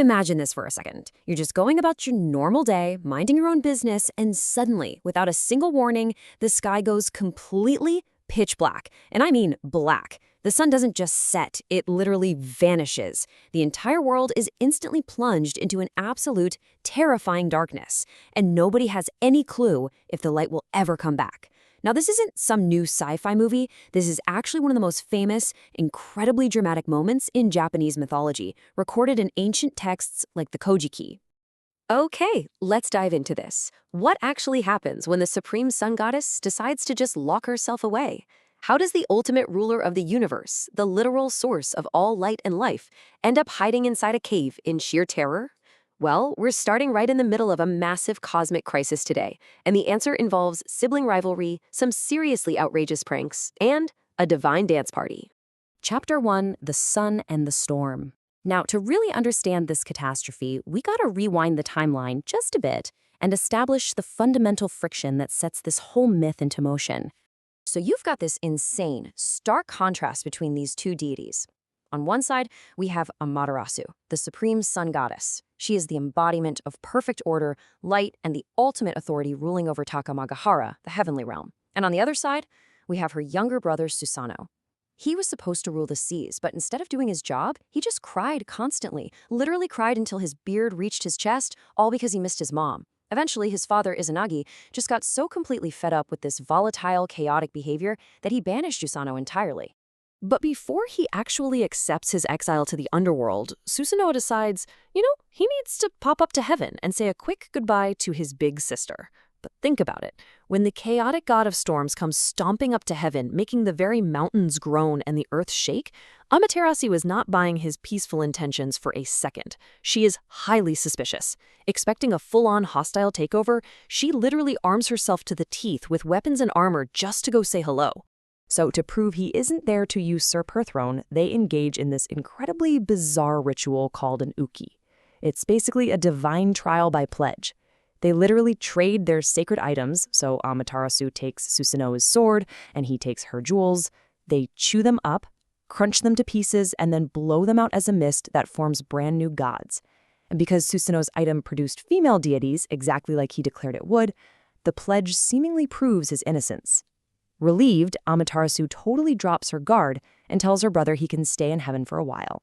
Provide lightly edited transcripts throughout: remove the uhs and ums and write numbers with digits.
Imagine this for a second. You're just going about your normal day, minding your own business, and suddenly, without a single warning, the sky goes completely pitch black. And I mean black. The sun doesn't just set, it literally vanishes. The entire world is instantly plunged into an absolute, terrifying darkness, and nobody has any clue if the light will ever come back. Now, this isn't some new sci-fi movie. This is actually one of the most famous, incredibly dramatic moments in Japanese mythology, recorded in ancient texts like the Kojiki. Okay, let's dive into this. What actually happens when the Supreme Sun Goddess decides to just lock herself away? How does the ultimate ruler of the universe, the literal source of all light and life, end up hiding inside a cave in sheer terror? Well, we're starting right in the middle of a massive cosmic crisis today, and the answer involves sibling rivalry, some seriously outrageous pranks, and a divine dance party. Chapter 1, The Sun and the Storm. Now, to really understand this catastrophe, we gotta rewind the timeline just a bit and establish the fundamental friction that sets this whole myth into motion. So you've got this insane, stark contrast between these two deities. On one side, we have Amaterasu, the supreme sun goddess. She is the embodiment of perfect order, light, and the ultimate authority ruling over Takamagahara, the heavenly realm. And on the other side, we have her younger brother, Susanoo. He was supposed to rule the seas, but instead of doing his job, he just cried constantly, literally cried until his beard reached his chest, all because he missed his mom. Eventually, his father, Izanagi, just got so completely fed up with this volatile, chaotic behavior that he banished Susanoo entirely. But before he actually accepts his exile to the underworld, Susanoo decides, he needs to pop up to heaven and say a quick goodbye to his big sister. But think about it. When the chaotic god of storms comes stomping up to heaven, making the very mountains groan and the earth shake, Amaterasu is not buying his peaceful intentions for a second. She is highly suspicious. Expecting a full-on hostile takeover, she literally arms herself to the teeth with weapons and armor just to go say hello. So to prove he isn't there to usurp her throne, they engage in this incredibly bizarre ritual called an uki. It's basically a divine trial by pledge. They literally trade their sacred items, so Amaterasu takes Susanoo's sword and he takes her jewels. They chew them up, crunch them to pieces, and then blow them out as a mist that forms brand new gods. And because Susanoo's item produced female deities, exactly like he declared it would, the pledge seemingly proves his innocence. Relieved, Amaterasu totally drops her guard and tells her brother he can stay in heaven for a while.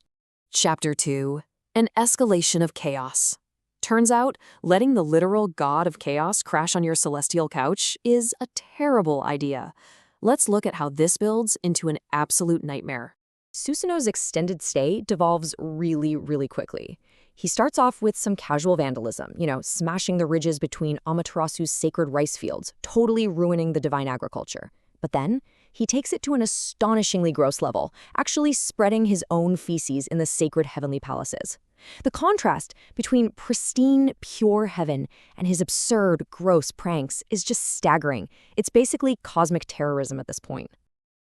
Chapter 2. An escalation of chaos. Turns out, letting the literal god of chaos crash on your celestial couch is a terrible idea. Let's look at how this builds into an absolute nightmare. Susanoo's extended stay devolves really quickly. He starts off with some casual vandalism, smashing the ridges between Amaterasu's sacred rice fields, totally ruining the divine agriculture. But then, he takes it to an astonishingly gross level, actually spreading his own feces in the sacred heavenly palaces. The contrast between pristine, pure heaven and his absurd, gross pranks is just staggering. It's basically cosmic terrorism at this point.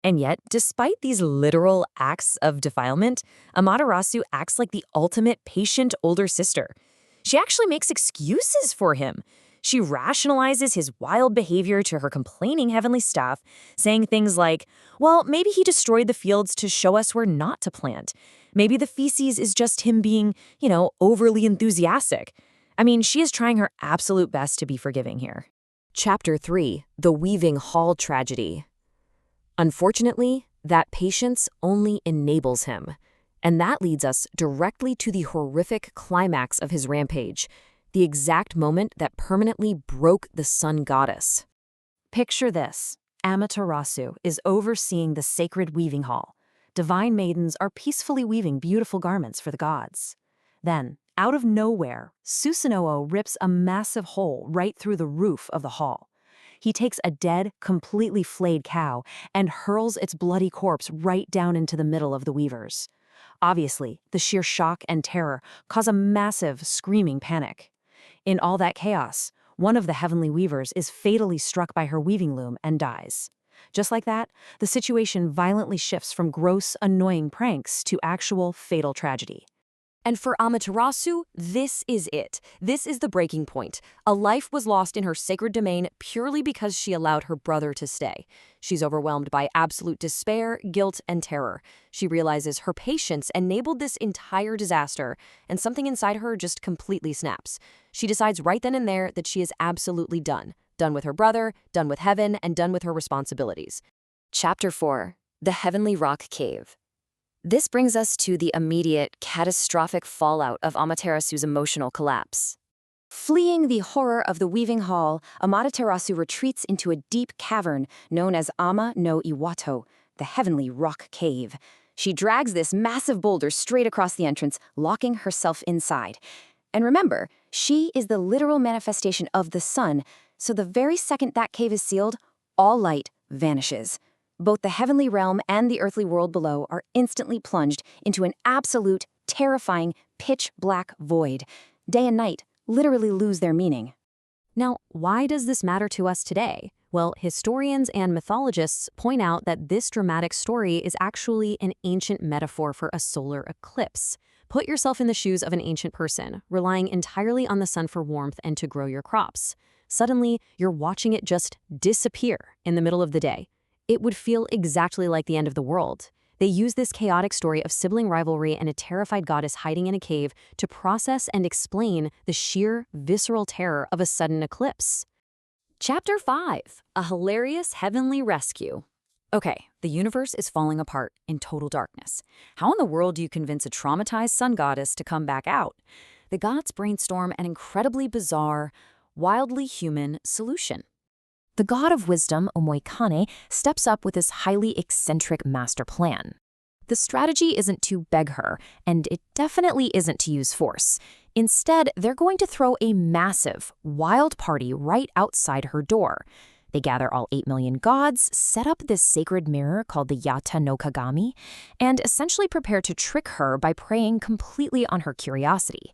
And yet, despite these literal acts of defilement, Amaterasu acts like the ultimate patient older sister. She actually makes excuses for him. She rationalizes his wild behavior to her complaining heavenly staff, saying things like, well, maybe he destroyed the fields to show us where not to plant. Maybe the feces is just him being, overly enthusiastic. I mean, she is trying her absolute best to be forgiving here. Chapter 3. The Weaving Hall Tragedy. Unfortunately, that patience only enables him. And that leads us directly to the horrific climax of his rampage, the exact moment that permanently broke the sun goddess. Picture this. Amaterasu is overseeing the sacred weaving hall. Divine maidens are peacefully weaving beautiful garments for the gods. Then, out of nowhere, Susanoo rips a massive hole right through the roof of the hall. He takes a dead, completely flayed cow and hurls its bloody corpse right down into the middle of the weavers. Obviously, the sheer shock and terror cause a massive, screaming panic. In all that chaos, one of the heavenly weavers is fatally struck by her weaving loom and dies. Just like that, the situation violently shifts from gross, annoying pranks to actual fatal tragedy. And for Amaterasu, this is it. This is the breaking point. A life was lost in her sacred domain purely because she allowed her brother to stay. She's overwhelmed by absolute despair, guilt, and terror. She realizes her patience enabled this entire disaster, and something inside her just completely snaps. She decides right then and there that she is absolutely done. Done with her brother, done with heaven, and done with her responsibilities. Chapter 4. The Heavenly Rock Cave. This brings us to the immediate, catastrophic fallout of Amaterasu's emotional collapse. Fleeing the horror of the weaving hall, Amaterasu retreats into a deep cavern known as Ama no Iwato, the Heavenly Rock Cave. She drags this massive boulder straight across the entrance, locking herself inside. And remember, she is the literal manifestation of the sun, so the very second that cave is sealed, all light vanishes. Both the heavenly realm and the earthly world below are instantly plunged into an absolute, terrifying, pitch-black void. Day and night literally lose their meaning. Now, why does this matter to us today? Well, historians and mythologists point out that this dramatic story is actually an ancient metaphor for a solar eclipse. Put yourself in the shoes of an ancient person, relying entirely on the sun for warmth and to grow your crops. Suddenly, you're watching it just disappear in the middle of the day. It would feel exactly like the end of the world. They use this chaotic story of sibling rivalry and a terrified goddess hiding in a cave to process and explain the sheer, visceral terror of a sudden eclipse. Chapter 5. A Hilarious Heavenly Rescue. Okay, the universe is falling apart in total darkness. How in the world do you convince a traumatized sun goddess to come back out? The gods brainstorm an incredibly bizarre, wildly human solution. The god of wisdom, Omoikane, steps up with this highly eccentric master plan. The strategy isn't to beg her, and it definitely isn't to use force. Instead, they're going to throw a massive, wild party right outside her door. They gather all 8 million gods, set up this sacred mirror called the Yata no Kagami, and essentially prepare to trick her by preying completely on her curiosity.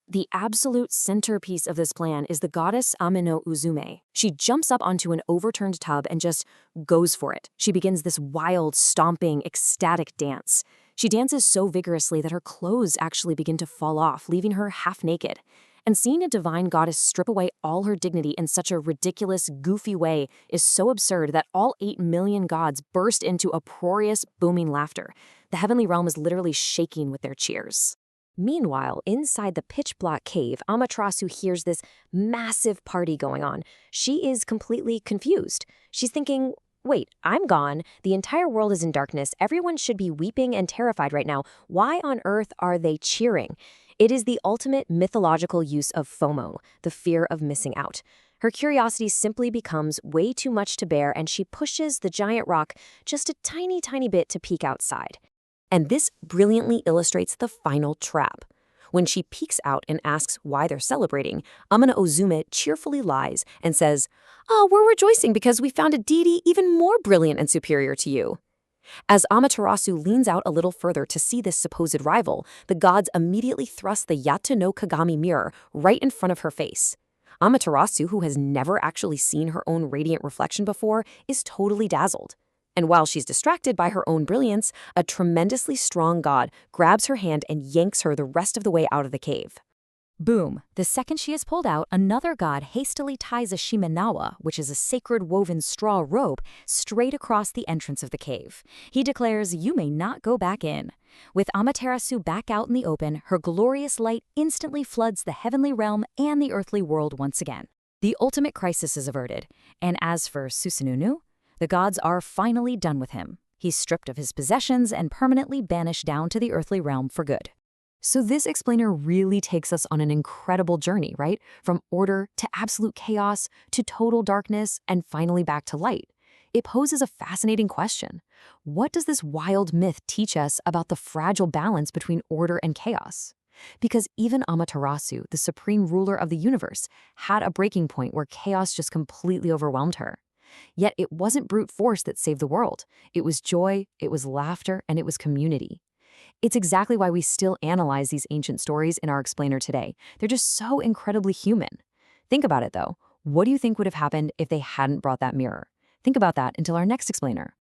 The absolute centerpiece of this plan is the goddess Ame no Uzume. She jumps up onto an overturned tub and just goes for it. She begins this wild, stomping, ecstatic dance. She dances so vigorously that her clothes actually begin to fall off, leaving her half naked. And seeing a divine goddess strip away all her dignity in such a ridiculous, goofy way is so absurd that all 8 million gods burst into uproarious, booming laughter. The heavenly realm is literally shaking with their cheers. Meanwhile, inside the pitch-black cave, Amaterasu hears this massive party going on. She is completely confused. She's thinking, wait, I'm gone. The entire world is in darkness. Everyone should be weeping and terrified right now. Why on earth are they cheering? It is the ultimate mythological use of FOMO, the fear of missing out. Her curiosity simply becomes way too much to bear, and she pushes the giant rock just a tiny, tiny bit to peek outside. And this brilliantly illustrates the final trap. When she peeks out and asks why they're celebrating, Amano Ozume cheerfully lies and says, "Oh, we're rejoicing because we found a deity even more brilliant and superior to you." As Amaterasu leans out a little further to see this supposed rival, the gods immediately thrust the Yata no Kagami mirror right in front of her face. Amaterasu, who has never actually seen her own radiant reflection before, is totally dazzled. And while she's distracted by her own brilliance, a tremendously strong god grabs her hand and yanks her the rest of the way out of the cave. Boom! The second she is pulled out, another god hastily ties a shimenawa, which is a sacred woven straw rope, straight across the entrance of the cave. He declares, "You may not go back in." With Amaterasu back out in the open, her glorious light instantly floods the heavenly realm and the earthly world once again. The ultimate crisis is averted. And as for Susanoo, the gods are finally done with him. He's stripped of his possessions and permanently banished down to the earthly realm for good. So this explainer really takes us on an incredible journey, right? From order to absolute chaos to total darkness and finally back to light. It poses a fascinating question. What does this wild myth teach us about the fragile balance between order and chaos? Because even Amaterasu, the supreme ruler of the universe, had a breaking point where chaos just completely overwhelmed her. Yet it wasn't brute force that saved the world. It was joy, it was laughter, and it was community. It's exactly why we still analyze these ancient stories in our explainer today. They're just so incredibly human. Think about it, though. What do you think would have happened if they hadn't brought that mirror? Think about that until our next explainer.